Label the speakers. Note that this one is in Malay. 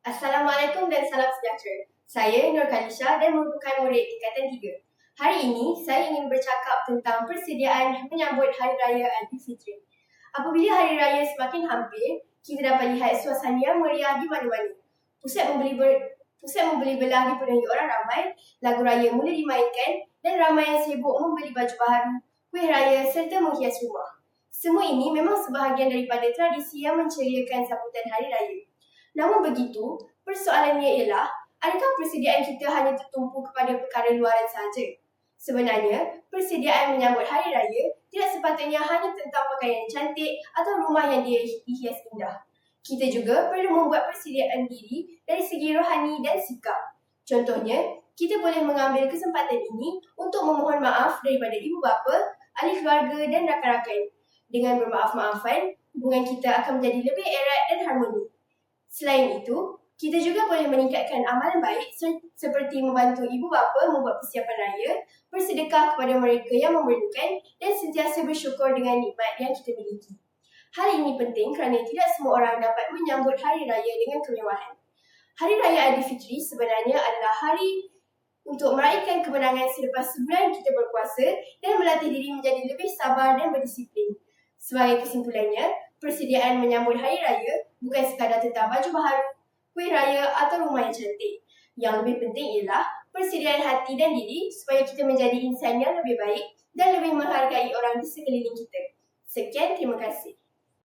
Speaker 1: Assalamualaikum dan salam sejahtera. Saya Nur Khalisha dan merupakan murid tingkatan 3. Hari ini, saya ingin bercakap tentang persediaan menyambut Hari Raya Aidilfitri. Apabila Hari Raya semakin hampir, kita dapat lihat suasana yang meriah di mana-mana. Pusat membeli belah dipenuhi orang ramai, lagu raya mula dimainkan dan ramai yang sibuk membeli baju baru, kuih raya serta menghias rumah. Semua ini memang sebahagian daripada tradisi yang menceriakan sambutan Hari Raya. Namun begitu, persoalannya ialah, adakah persediaan kita hanya tertumpu kepada perkara luaran sahaja? Sebenarnya, persediaan menyambut Hari Raya tidak sepatutnya hanya tentang pakaian cantik atau rumah yang dihias indah. Kita juga perlu membuat persediaan diri dari segi rohani dan sikap. Contohnya, kita boleh mengambil kesempatan ini untuk memohon maaf daripada ibu bapa, ahli keluarga dan rakan-rakan. Dengan bermaaf-maafan, hubungan kita akan menjadi lebih erat dan harmoni. Selain itu, kita juga boleh meningkatkan amalan baik seperti membantu ibu bapa membuat persiapan raya, bersedekah kepada mereka yang memerlukan dan sentiasa bersyukur dengan nikmat yang kita miliki. Hal ini penting kerana tidak semua orang dapat menyambut Hari Raya dengan kemewahan. Hari Raya Aidilfitri sebenarnya adalah hari untuk meraihkan kemenangan selepas sebulan kita berpuasa dan melatih diri menjadi lebih sabar dan berdisiplin. Sebagai kesimpulannya, persediaan menyambut Hari Raya bukan sekadar tentang baju baru, kuih raya atau rumah yang cantik. Yang lebih penting ialah persediaan hati dan diri supaya kita menjadi insan yang lebih baik dan lebih menghargai orang di sekeliling kita. Sekian, terima kasih.